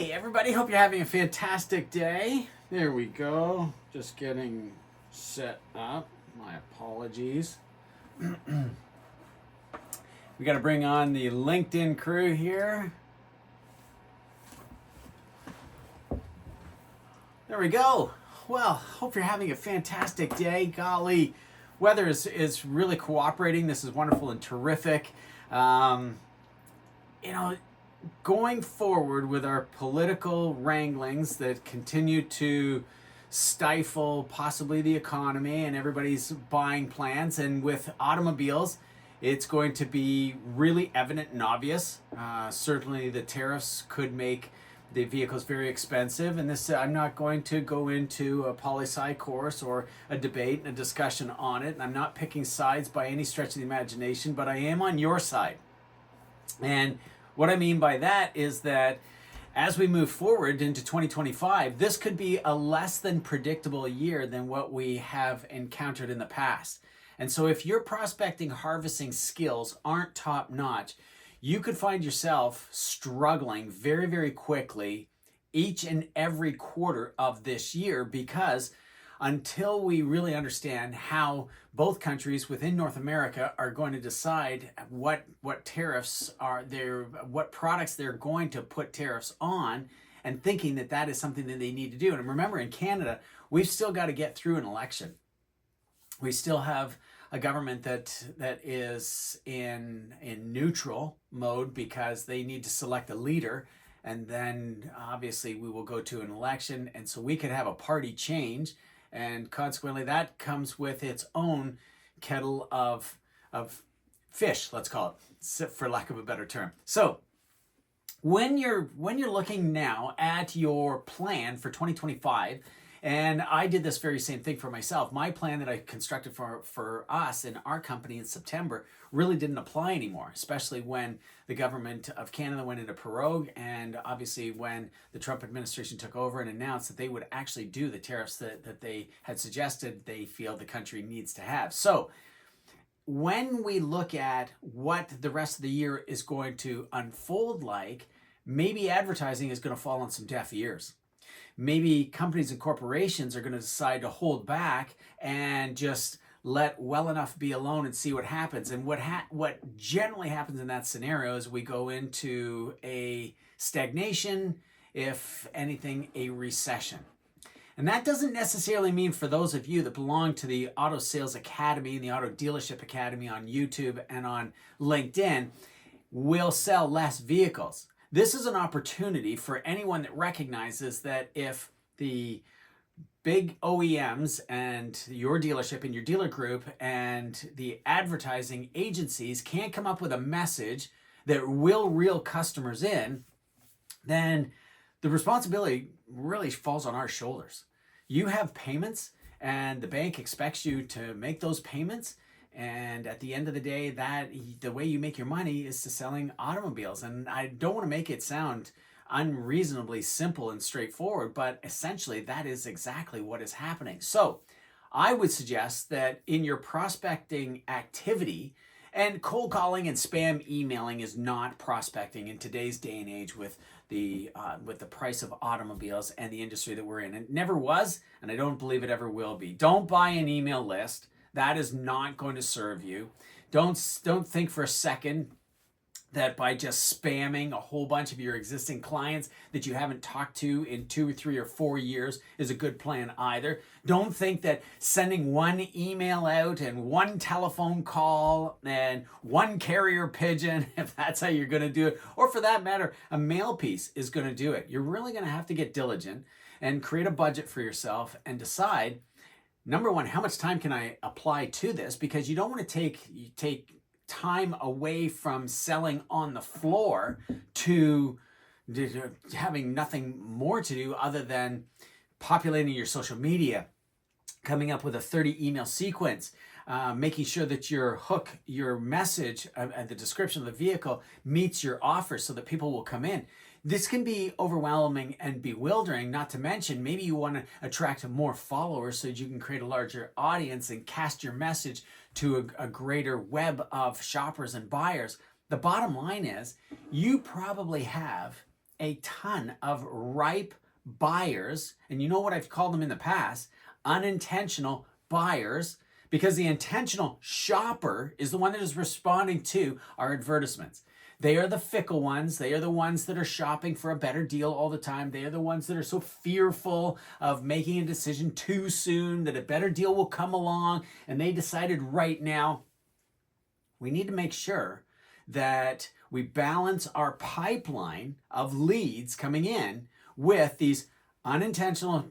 Hey everybody, hope you're having a fantastic day. There we go. Just getting set up. My apologies. We got to bring on the LinkedIn crew here. There we go. Well, hope you're having a fantastic day. Golly, weather is really cooperating. This is wonderful and terrific. You know, going forward with our political wranglings that continue to stifle possibly the economy and everybody's buying plans, and with automobiles, it's going to be really evident and obvious. Certainly the tariffs could make the vehicles very expensive, and this I'm not going to go into a poli-sci course or a debate and a discussion on it, and I'm not picking sides by any stretch of the imagination, but I am on your side. And what I mean by that is that as we move forward into 2025, this could be a less than predictable year than what we have encountered in the past. And so if your prospecting harvesting skills aren't top notch, you could find yourself struggling very, very quickly each and every quarter of this year, because until we really understand how both countries within North America are going to decide what tariffs are there, what products they're going to put tariffs on, and thinking that that is something that they need to do. And remember, in Canada, we've still got to get through an election. We still have a government that is in neutral mode because they need to select a leader, and then obviously we will go to an election, and so we could have a party change. And consequently, that comes with its own kettle of fish, let's call it, for lack of a better term. So when you're looking now at your plan for 2025, and I did this very same thing for myself, my plan that I constructed for us in our company in September really didn't apply anymore, especially when the government of Canada went into prorogue, and obviously when the Trump administration took over and announced that they would actually do the tariffs that they had suggested they feel the country needs to have. So when we look at what the rest of the year is going to unfold like, maybe advertising is going to fall on some deaf ears. Maybe companies and corporations are going to decide to hold back and just let well enough be alone and see what happens. And what generally happens in that scenario is we go into a stagnation, if anything, a recession. And that doesn't necessarily mean, for those of you that belong to the Auto Sales Academy and the Auto Dealership Academy on YouTube and on LinkedIn, will sell less vehicles. This is an opportunity for anyone that recognizes that if the big OEMs and your dealership and your dealer group and the advertising agencies can't come up with a message that will reel customers in, then the responsibility really falls on our shoulders. You have payments, and the bank expects you to make those payments. And at the end of the day, that the way you make your money is to selling automobiles. And I don't want to make it sound unreasonably simple and straightforward, but essentially that is exactly what is happening. So I would suggest that in your prospecting activity, and cold calling and spam emailing is not prospecting in today's day and age with the price of automobiles and the industry that we're in. It never was, and I don't believe it ever will be. Don't buy an email list. That is not going to serve you. Don't think for a second that by just spamming a whole bunch of your existing clients that you haven't talked to in 2 or 3 or 4 years is a good plan either. Don't think that sending one email out and one telephone call and one carrier pigeon, if that's how you're going to do it, or for that matter, a mail piece is going to do it. You're really going to have to get diligent and create a budget for yourself and decide, number one, how much time can I apply to this? Because you don't want to take time away from selling on the floor to having nothing more to do other than populating your social media, coming up with a 30 email sequence, making sure that your hook, your message, and the description of the vehicle meets your offer so that people will come in. This can be overwhelming and bewildering, not to mention maybe you want to attract more followers so that you can create a larger audience and cast your message to a greater web of shoppers and buyers. The bottom line is you probably have a ton of ripe buyers, and you know what I've called them in the past, unintentional buyers, because the intentional shopper is the one that is responding to our advertisements. They are the fickle ones. They are the ones that are shopping for a better deal all the time. They are the ones that are so fearful of making a decision too soon that a better deal will come along, and they decided right now. We need to make sure that we balance our pipeline of leads coming in with these unintentional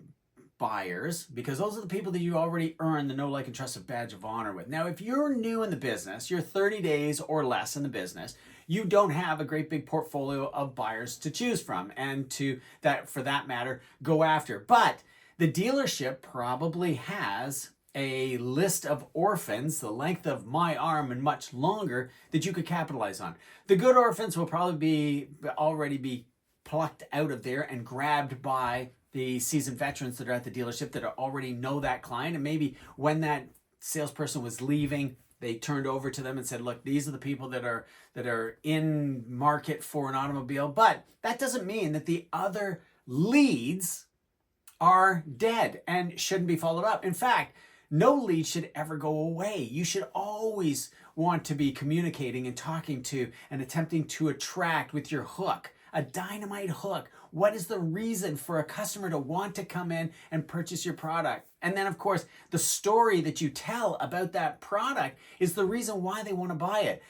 buyers, because those are the people that you already earned the know, like, and trusted badge of honor with. Now, if you're new in the business, you're 30 days or less in the business, you don't have a great big portfolio of buyers to choose from and to that, for that matter, go after. But the dealership probably has a list of orphans the length of my arm and much longer that you could capitalize on. The good orphans will probably already be plucked out of there and grabbed by the seasoned veterans that are at the dealership that already know that client. And maybe when that salesperson was leaving, they turned over to them and said, look, these are the people that are in market for an automobile. But that doesn't mean that the other leads are dead and shouldn't be followed up. In fact, no lead should ever go away. You should always want to be communicating and talking to and attempting to attract with your hook, a dynamite hook. What is the reason for a customer to want to come in and purchase your product? And then, of course, the story that you tell about that product is the reason why they want to buy it.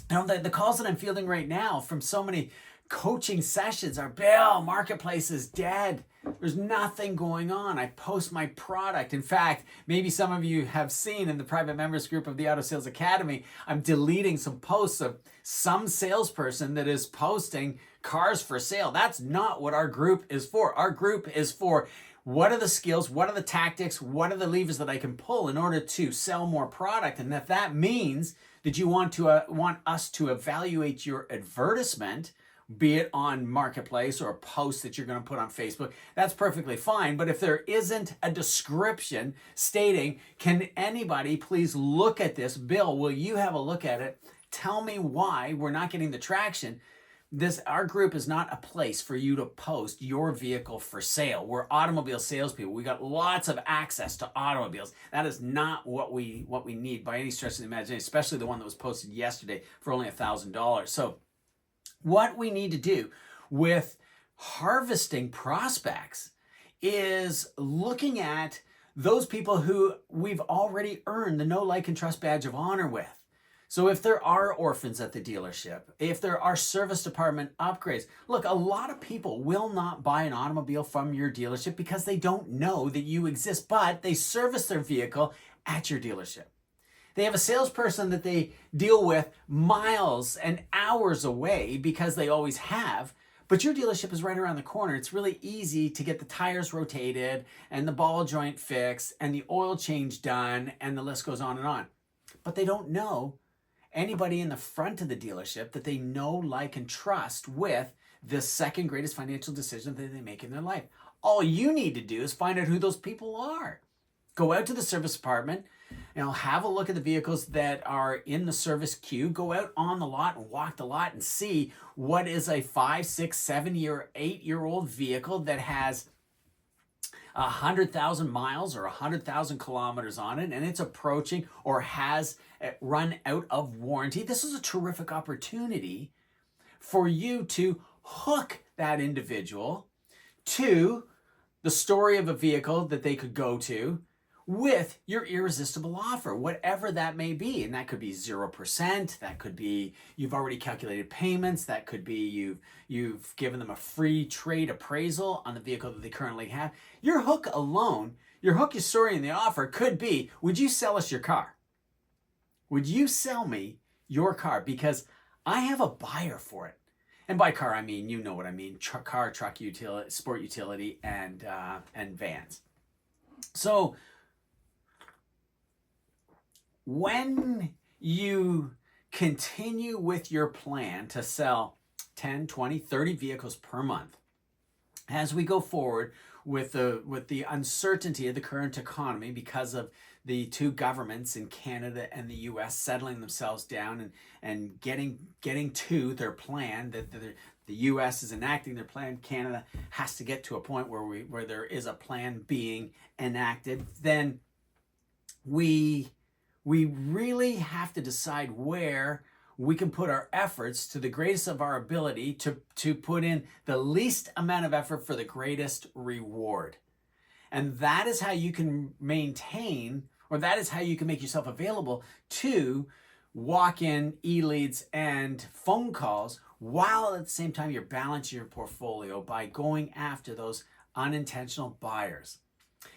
The calls that I'm fielding right now from so many coaching sessions are, Bill, marketplace is dead. There's nothing going on. I post my product. In fact, maybe some of you have seen in the private members group of the Auto Sales Academy, I'm deleting some posts of some salesperson that is posting cars for sale. That's not what our group is for. Our group is for, what are the skills, what are the tactics, what are the levers that I can pull in order to sell more product? And if that means that you want us to evaluate your advertisement, be it on Marketplace or a post that you're going to put on Facebook, that's perfectly fine. But if there isn't a description stating, can anybody please look at this? Bill, will you have a look at it? Tell me why we're not getting the traction. Our group is not a place for you to post your vehicle for sale. We're automobile salespeople. We got lots of access to automobiles. That is not what we need by any stretch of the imagination, especially the one that was posted yesterday for only $1,000. So what we need to do with harvesting prospects is looking at those people who we've already earned the know, like, and trust badge of honor with. So if there are orphans at the dealership, if there are service department upgrades, look, a lot of people will not buy an automobile from your dealership because they don't know that you exist, but they service their vehicle at your dealership. They have a salesperson that they deal with miles and hours away because they always have, but your dealership is right around the corner. It's really easy to get the tires rotated and the ball joint fixed and the oil change done, and the list goes on and on. But they don't know anybody in the front of the dealership that they know, like, and trust with the second greatest financial decision that they make in their life. All you need to do is find out who those people are. Go out to the service department, have a look at the vehicles that are in the service queue. Go out on the lot and walk the lot and see what is a 5, 6, 7 year, 8-year-old vehicle that has 100,000 miles or 100,000 kilometers on it, and it's approaching or has run out of warranty. This is a terrific opportunity for you to hook that individual to the story of a vehicle that they could go to with your irresistible offer, whatever that may be. And that could be 0%, that could be you've already calculated payments, that could be you've given them a free trade appraisal on the vehicle that they currently have. Your hook alone, your story in the offer could be, would you sell us your car? Would you sell me your car? Because I have a buyer for it. And by car, I mean, you know what I mean, car, truck, utility, sport utility, and vans. So when you continue with your plan to sell 10, 20, 30 vehicles per month, as we go forward with the uncertainty of the current economy because of the two governments in Canada and the US settling themselves down and getting to their plan, that the US is enacting their plan, Canada has to get to a point where there is a plan being enacted, then we really have to decide where we can put our efforts to the greatest of our ability to put in the least amount of effort for the greatest reward. And that is how you can maintain, or that is how you can make yourself available to walk-in e-leads and phone calls, while at the same time you're balancing your portfolio by going after those unintentional buyers.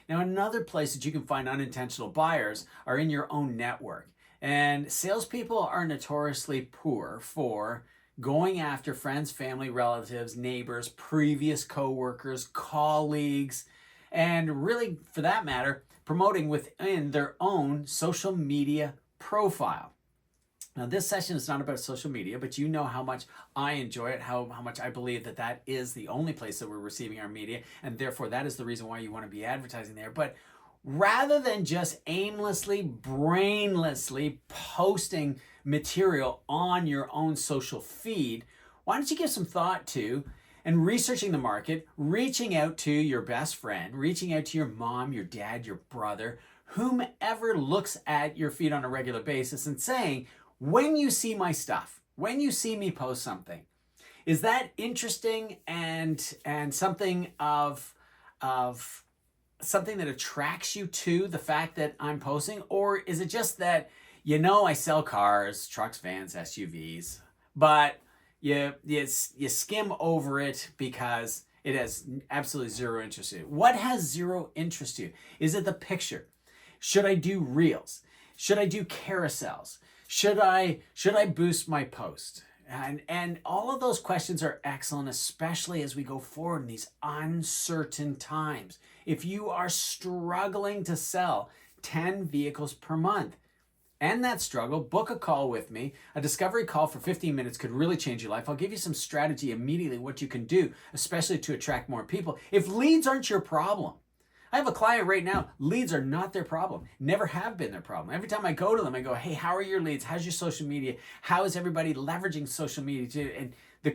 Now, another place that you can find unintentional buyers are in your own network. And salespeople are notoriously poor for going after friends, family, relatives, neighbors, previous coworkers, colleagues, and really, for that matter, promoting within their own social media profile. Now, this session is not about social media, but you know how much I enjoy it, how much I believe that is the only place that we're receiving our media, and therefore that is the reason why you want to be advertising there. But rather than just aimlessly, brainlessly posting material on your own social feed, why don't you give some thought to and researching the market, reaching out to your best friend, reaching out to your mom, your dad, your brother, whomever looks at your feed on a regular basis, and saying, when you see my stuff, when you see me post something, is that interesting and something of something that attracts you to the fact that I'm posting? Or is it just that, I sell cars, trucks, vans, SUVs, but you skim over it because it has absolutely zero interest in you? What has zero interest to you? Is it the picture? Should I do reels? Should I do carousels? Should I boost my post? And all of those questions are excellent, especially as we go forward in these uncertain times. If you are struggling to sell 10 vehicles per month, end that struggle, book a call with me. A discovery call for 15 minutes could really change your life. I'll give you some strategy immediately what you can do, especially to attract more people. If leads aren't your problem, I have a client right now, leads are not their problem. Never have been their problem. Every time I go to them, I go, hey, how are your leads? How's your social media? How is everybody leveraging social media? And the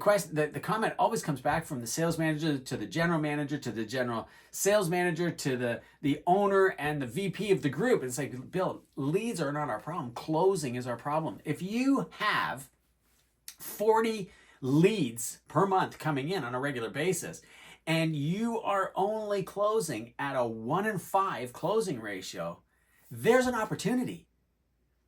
comment always comes back from the sales manager to the general manager to the general sales manager to the owner and the VP of the group. It's like, Bill, leads are not our problem. Closing is our problem. If you have 40 leads per month coming in on a regular basis, and you are only closing at a 1 in 5 closing ratio, there's an opportunity.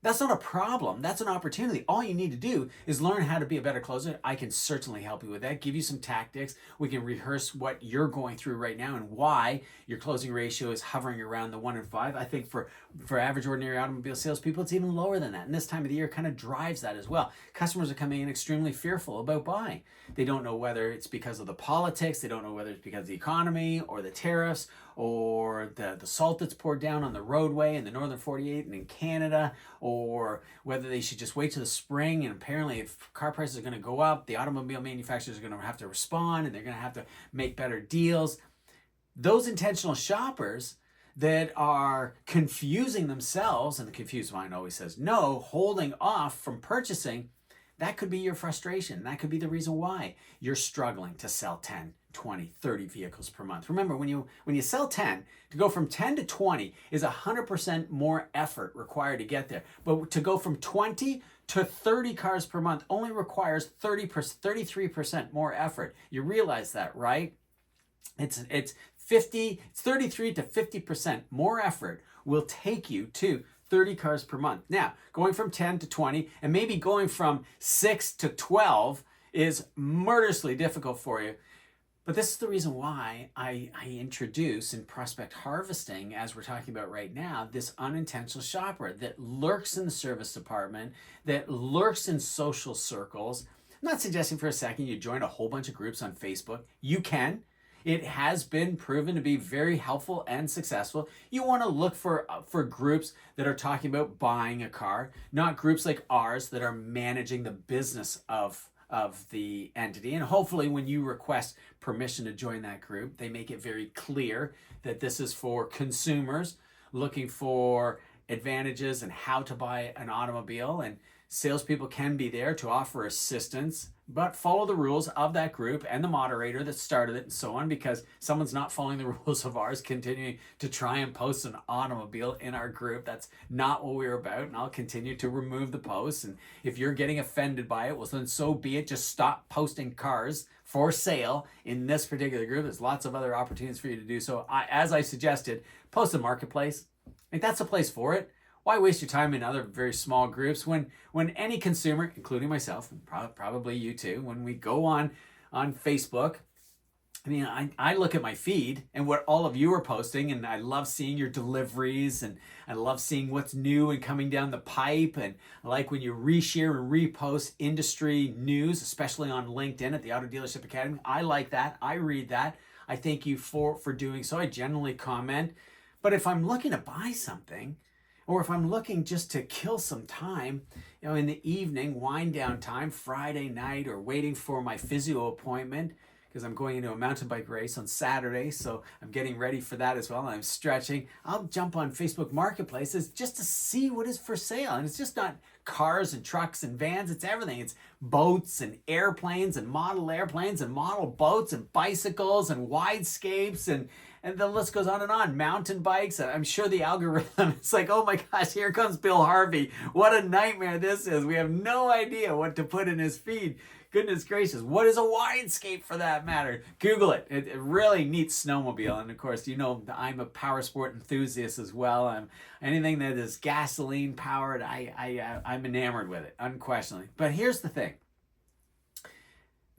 That's not a problem. That's an opportunity. All you need to do is learn how to be a better closer. I can certainly help you with that, give you some tactics. We can rehearse what you're going through right now and why your closing ratio is hovering around the 1 in 5. I think for average ordinary automobile salespeople, it's even lower than that. And this time of the year kind of drives that as well. Customers are coming in extremely fearful about buying. They don't know whether it's because of the politics. They don't know whether it's because of the economy or the tariffs or the salt that's poured down on the roadway in the northern 48 and in Canada, or whether they should just wait till the spring. And apparently if car prices are going to go up, the automobile manufacturers are going to have to respond and they're going to have to make better deals. Those intentional shoppers that are confusing themselves, and the confused mind always says no, holding off from purchasing, that could be your frustration. That could be the reason why you're struggling to sell 10, 20, 30 vehicles per month. Remember, when you sell 10, to go from 10 to 20 is 100% more effort required to get there. But to go from 20 to 30 cars per month only requires 33% more effort. You realize that, right? It's 33 to 50% more effort will take you to 30 cars per month. Now, going from 10 to 20 and maybe going from 6 to 12 is murderously difficult for you. But this is the reason why I introduce in prospect harvesting, as we're talking about right now, this unintentional shopper that lurks in the service department, that lurks in social circles. I'm not suggesting for a second you join a whole bunch of groups on Facebook. You can. It has been proven to be very helpful and successful. You want to look for groups that are talking about buying a car, not groups like ours that are managing the business of the entity. And hopefully when you request permission to join that group, they make it very clear that this is for consumers looking for advantages and how to buy an automobile, and salespeople can be there to offer assistance, but follow the rules of that group and the moderator that started it and so on, because someone's not following the rules of ours, continuing to try and post an automobile in our group. That's not what we're about, and I'll continue to remove the posts. And if you're getting offended by it, well, then so be it. Just stop posting cars for sale in this particular group. There's lots of other opportunities for you to do so. As I suggested, post a marketplace. Like, that's the place for it. Why waste your time in other very small groups when any consumer, including myself, and probably you too, when we go on Facebook, I mean, I look at my feed and what all of you are posting, and I love seeing your deliveries, and I love seeing what's new and coming down the pipe, and I like when you reshare and repost industry news, especially on LinkedIn at the Auto Dealership Academy. I like that. I read that. I thank you for doing so. I generally comment. But if I'm looking to buy something, or if I'm looking just to kill some time, in the evening, wind down time, Friday night, or waiting for my physio appointment, because I'm going into a mountain bike race on Saturday, so I'm getting ready for that as well, and I'm stretching, I'll jump on Facebook Marketplaces just to see what is for sale. And it's just not cars and trucks and vans, it's everything. It's boats and airplanes and model airplanes and model boats and bicycles and widescapes, and the list goes on and on. Mountain bikes. I'm sure the algorithm, it's like, oh my gosh, here comes Bill Harvey. What a nightmare this is. We have no idea what to put in his feed. Goodness gracious. What is a widescape for that matter? Google it. It really neat snowmobile. And of course, I'm a power sport enthusiast as well. Anything that is gasoline powered, I'm enamored with it, unquestionably. But here's the thing.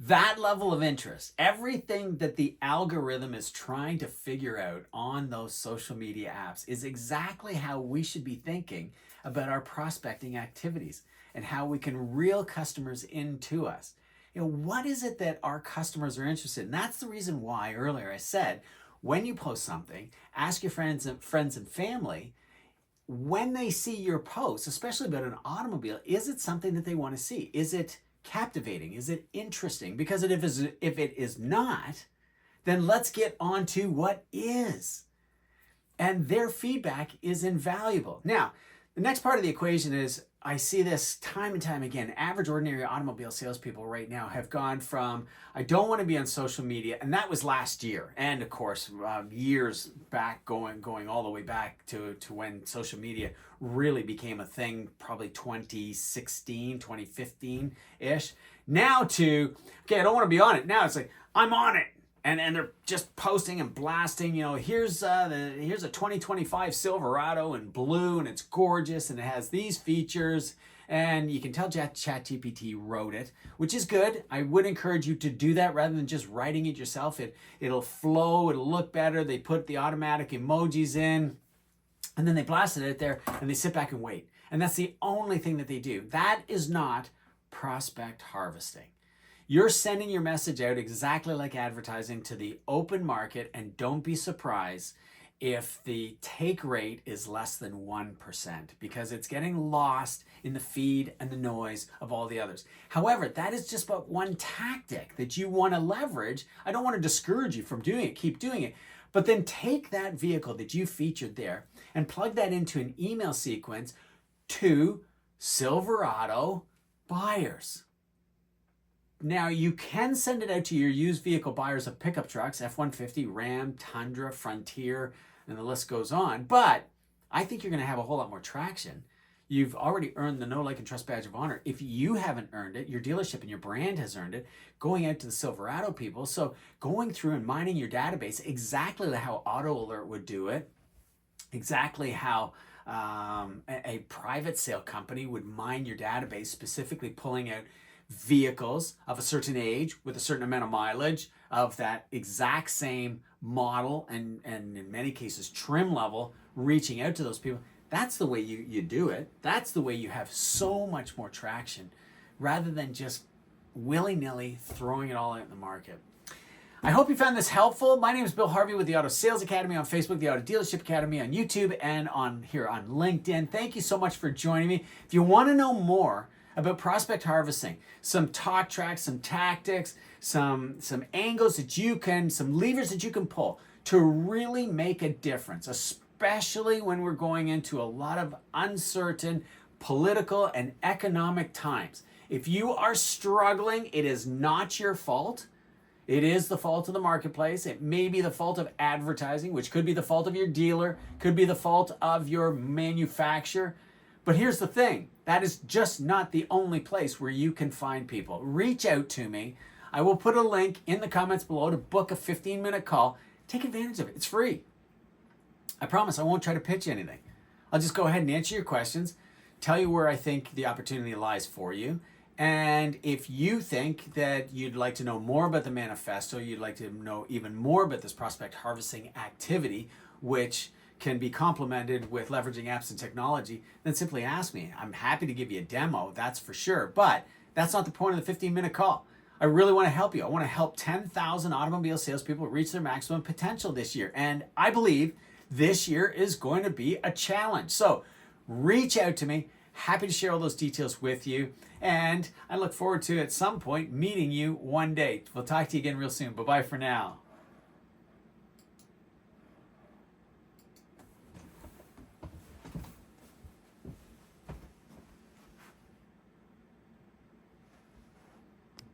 That level of interest, everything that the algorithm is trying to figure out on those social media apps, is exactly how we should be thinking about our prospecting activities and how we can reel customers into us. What is it that our customers are interested in? That's the reason why earlier I said, when you post something, ask your friends and family, when they see your post, especially about an automobile, is it something that they want to see? Is it captivating? Is it interesting? Because if it is not, then let's get on to what is. And their feedback is invaluable. Now, the next part of the equation is, I see this time and time again. Average, ordinary automobile salespeople right now have gone from, I don't want to be on social media, and that was last year. And of course, years back, going all the way back to when social media really became a thing, probably 2016, 2015-ish. Now to, okay, I don't want to be on it. Now it's like, I'm on it. And they're just posting and blasting, here's a 2025 Silverado in blue, and it's gorgeous, and it has these features, and you can tell ChatGPT wrote it, which is good. I would encourage you to do that rather than just writing it yourself. It'll flow, it'll look better. They put the automatic emojis in, and then they blast it out there, and they sit back and wait. And that's the only thing that they do. That is not prospect harvesting. You're sending your message out exactly like advertising to the open market, and don't be surprised if the take rate is less than 1%, because it's getting lost in the feed and the noise of all the others. However, that is just but one tactic that you want to leverage. I don't want to discourage you from doing it. Keep doing it. But then take that vehicle that you featured there and plug that into an email sequence to Silverado buyers. Now, you can send it out to your used vehicle buyers of pickup trucks, F-150, Ram, Tundra, Frontier, and the list goes on. But I think you're going to have a whole lot more traction. You've already earned the Know, Like, and Trust badge of honor. If you haven't earned it, your dealership and your brand has earned it, going out to the Silverado people. So going through and mining your database exactly how Auto Alert would do it, exactly how a private sale company would mine your database, specifically pulling out vehicles of a certain age with a certain amount of mileage of that exact same model and in many cases trim level, reaching out to those people. That's the way you do it. That's the way you have so much more traction rather than just willy-nilly throwing it all out in the market. I hope you found this helpful. My name is Bill Harvey with the Auto Sales Academy on Facebook, the Auto Dealership Academy on YouTube, and here on LinkedIn. Thank you so much for joining me. If you want to know more about prospect harvesting, some talk tracks, some tactics, some angles that you can, some levers that you can pull to really make a difference, especially when we're going into a lot of uncertain political and economic times. If you are struggling, it is not your fault. It is the fault of the marketplace. It may be the fault of advertising, which could be the fault of your dealer, could be the fault of your manufacturer. But here's the thing, that is just not the only place where you can find people. Reach out to me. I will put a link in the comments below to book a 15-minute call. Take advantage of it. It's free. I promise I won't try to pitch anything. I'll just go ahead and answer your questions, tell you where I think the opportunity lies for you. And if you think that you'd like to know more about the manifesto, you'd like to know even more about this prospect harvesting activity, which can be complemented with leveraging apps and technology, then simply ask me. I'm happy to give you a demo, that's for sure. But that's not the point of the 15-minute call. I really want to help you. I want to help 10,000 automobile salespeople reach their maximum potential this year. And I believe this year is going to be a challenge. So reach out to me. Happy to share all those details with you. And I look forward to, at some point, meeting you one day. We'll talk to you again real soon. Bye-bye for now.